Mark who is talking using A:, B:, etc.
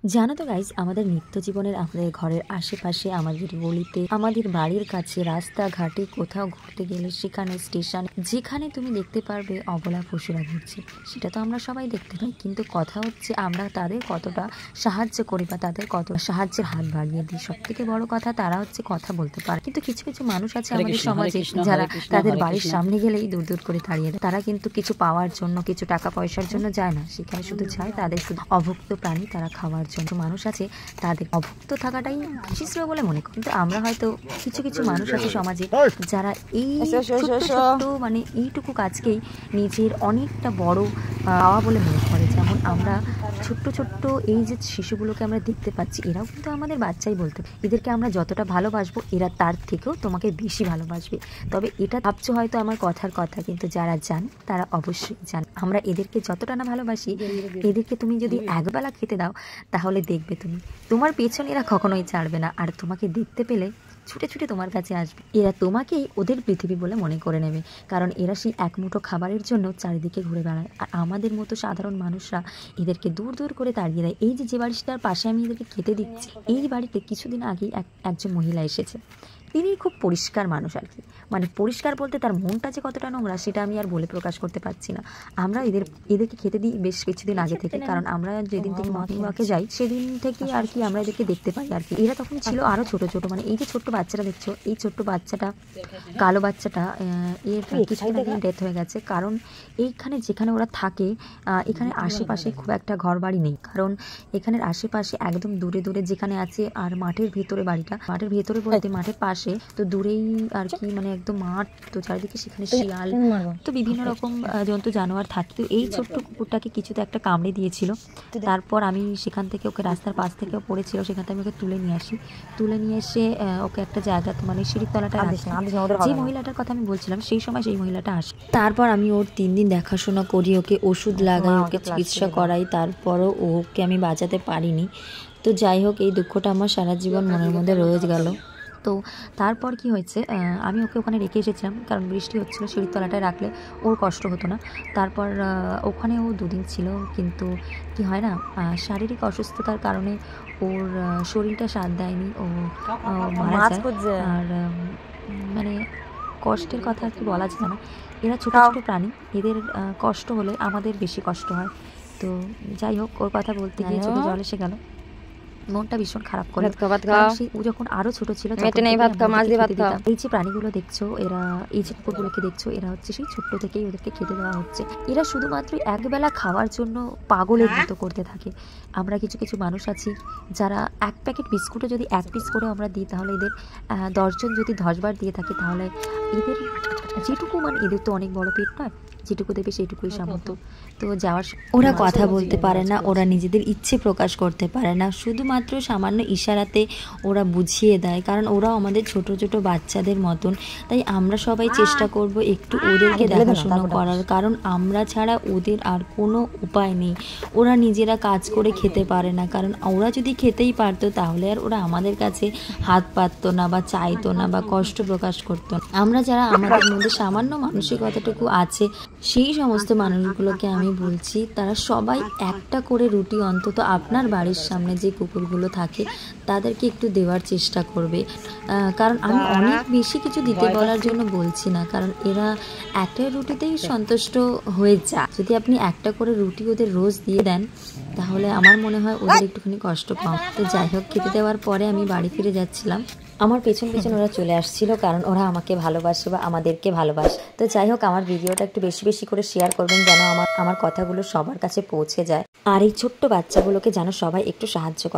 A: জানো তো গাইস, আমাদের নিত্য জীবনের আমাদের ঘরের আশেপাশে, আমাদের গলিতে, আমাদের বাড়ির কাছে, রাস্তাঘাটে, কোথাও ঘুরতে গেলে সেখানে স্টেশন, যেখানে তুমি দেখতে পারবে অবলা পশুরা ঘুরছে। সেটা তো আমরা সবাই দেখতে পাই, কিন্তু কথা হচ্ছে আমরা তাদের কতটা সাহায্য করি বা তাদের কত সাহায্যের হাত বাড়িয়ে দিই। সব থেকে বড় কথা, তারা হচ্ছে কথা বলতে পারে, কিন্তু কিছু কিছু মানুষ আছে আমাদের সমাজে যারা তাদের বাড়ির সামনে গেলেই দূর দূর করে তাড়িয়ে দেয়। তারা কিন্তু কিছু পাওয়ার জন্য, কিছু টাকা পয়সার জন্য যায় না, সেখানে শুধু চায় তাদের শুধু অভুক্ত প্রাণী তারা খাওয়ার জন্য। মানুষ আছে তাদের অভুক্ত থাকাটাই বেশি শ্রেয় বলে মনে করি, কিন্তু আমরা হয়তো কিছু কিছু মানুষ আছে সমাজে যারা এই ছোট্ট মানে এইটুকু কাজকেই নিজের অনেকটা বড় পাওয়া বলে মনে করে। যেমন আমরা ছোট্ট ছোট্ট এই যে শিশুগুলোকে আমরা দেখতে পাচ্ছি, এরাও কিন্তু আমাদের বাচ্চাই বলতে। এদেরকে আমরা যতটা ভালোবাসবো, এরা তার থেকেও তোমাকে বেশি ভালোবাসবে। তবে এটা ভাবছো হয়তো আমার কথার কথা, কিন্তু যারা জানে তারা অবশ্যই জানে আমরা এদেরকে যতটা না ভালোবাসি, এদেরকে তুমি যদি একবেলা খেতে দাও তাহলে দেখবে তুমি তোমার পেছনে এরা কখনোই ছাড়বে না, আর তোমাকে দেখতে পেলে ছুটে ছুটে তোমার কাছে আসবে। এরা তোমাকেই ওদের পৃথিবী বলে মনে করে নেবে, কারণ এরা সেই এক মুঠো খাবারের জন্য চারিদিকে ঘুরে বেড়ায়। আর আমাদের মতো সাধারণ মানুষরা এদেরকে দূর দূর করে তাড়িয়ে দেয়। এই যে বাড়িটার পাশে আমি এদেরকে খেতে দিচ্ছি, এই বাড়িতে কিছুদিন আগেই একজন মহিলা এসেছে। তিনি খুব পরিষ্কার মানুষ আর কি, মানে পরিষ্কার বলতে তার মনটা যে কতটা নোংরা সেটা আমি আর বলে প্রকাশ করতে পারছি না। আমরা এদেরকে খেতে দিই বেশ কিছুদিন আগে থেকে, কারণ আমরা যেদিন থেকে মর্নিং ওয়াকে যাই সেদিন থেকে আর কি আমরা এদেরকে দেখতে পাই আর কি। এরা তখন ছিল আরও ছোট ছোট, মানে এই যে ছোট্ট বাচ্চাটা দেখছো, এই ছোট্ট বাচ্চাটা, কালো বাচ্চাটা, এর কিছুদিন আগে ডেথ হয়ে গেছে। কারণ এইখানে যেখানে ওরা থাকে, এখানে আশেপাশে খুব একটা ঘর বাড়ি নেই, কারণ এখানের আশেপাশে একদম দূরে দূরে যেখানে আছে, আর মাঠের ভেতরে বাড়িটা, মাঠের ভেতরে বলতে মাঠের পাশে তো দূরেই আর কি, মানে একদম মাঠ তো চারিদিকে, সেখানে শিয়াল তো বিভিন্ন রকম জন্তু জানোয়ার থাকে। তো এই ছোট্ট কুকুরটাকে কিছুতে একটা কামড়ে দিয়েছিল। তারপর আমি সেখান থেকে ওকে রাস্তার পাশ থেকেও পড়েছিল, সেখান থেকে আমি ওকে তুলে নিয়ে আসি। তুলে নিয়ে এসে ওকে একটা জায়গাতে, মানে সিঁড়ির তলাটা যে মহিলাটার কথা আমি বলছিলাম, সেই সময় সেই মহিলাটা আসে। তারপর আমি ওর 3 দিন দেখাশোনা করি, ওকে ওষুধ লাগাই, ওকে চিকিৎসা করাই, তারপরও ওকে আমি বাঁচাতে পারিনি। তো যাই হোক, এই দুঃখটা আমার সারা জীবন মনের মধ্যে রয়ে গেল। তো তারপর কি হয়েছে, আমি ওকে ওখানে রেখে এসেছিলাম, কারণ বৃষ্টি হচ্ছিলো, সিঁড়ির তলাটায় রাখলে ওর কষ্ট হতো না। তারপর ওখানে ও 2 দিন ছিল, কিন্তু কি হয় না, শারীরিক অসুস্থতার কারণে ওর শরীরটা সাথ দেয়নি, ও মারা যায়। আর মানে কষ্টের কথা আর কি বলা যায় না। এরা ছোটো ছোটো প্রাণী, এদের কষ্ট হলে আমাদের বেশি কষ্ট হয়। তো যাই হোক, ওর কথা বলতে গিয়ে চোখে জল এসে গেল, মনটা ভীষণ খারাপ করে। ও যখন আরো ছোট ছিল, এই যে প্রাণীগুলো দেখছো, এরা এই যে কুকুরগুলোকে দেখছো, এরা হচ্ছে সেই ছোট্ট থেকেই ওদেরকে খেতে দেওয়া হচ্ছে। এরা শুধুমাত্র একবেলা খাওয়ার জন্য পাগলের মতো করতে থাকে। আমরা কিছু কিছু মানুষ আছি যারা এক প্যাকেট বিস্কুটও যদি 1 পিস করে আমরা দিই, তাহলে এদের 10 জন যদি 10 বার দিয়ে থাকে, তাহলে এদের যেটুকু, মানে এদের তো অনেক বড় পেট নয়, যেটুকু দেবে সেটুকুই সামর্থ্য। তো যাওয়ার ওরা কথা বলতে পারে না, ওরা নিজেদের ইচ্ছে প্রকাশ করতে পারে না, শুধুমাত্র সামান্য ইশারাতে ওরা বুঝিয়ে দেয়, কারণ ওরাও আমাদের ছোট ছোট বাচ্চাদের মতন। তাই আমরা সবাই চেষ্টা করব একটু ওদেরকে দেখাশোনা করার, কারণ আমরা ছাড়া ওদের আর কোনো উপায় নেই। ওরা নিজেরা কাজ করে খেতে পারে না, কারণ ওরা যদি খেতেই পারতো তাহলে আর ওরা আমাদের কাছে হাত পাততো না, বা চাইতো না, বা কষ্ট প্রকাশ করতো না। আমরা যারা আমাদের মধ্যে সামান্য মানসিকতাটুকু আছে, সেই সমস্ত মানুষগুলোকে আমি বলছি, তারা সবাই একটা করে রুটি অন্তত আপনার বাড়ির সামনে যে কুকুরগুলো থাকে তাদেরকে একটু দেওয়ার চেষ্টা করবে। কারণ আমি অনেক বেশি কিছু দিতে বলার জন্য বলছি না, কারণ এরা একটা রুটিতেই সন্তুষ্ট হয়ে যায়। যদি আপনি একটা করে রুটি ওদের রোজ দিয়ে দেন, তাহলে আমার মনে হয় ওদের একটুখানি কষ্ট কম। তো যাই হোক, খেতে দেওয়ার পরে আমি বাড়ি ফিরে যাচ্ছিলাম, আমার পেছন পেছন ওরা চলে আসছিল, কারণ ওরা আমাকে ভালোবাসে বা আমাদেরকে ভালোবাসে। তো যাই হোক, আমার ভিডিওটা একটু বেশি বেশি করে শেয়ার করবেন, যেন আমার কথাগুলো সবার কাছে পৌঁছে যায়, আর এই ছোট্ট বাচ্চাগুলোকে যেন সবাই একটু সাহায্য করে।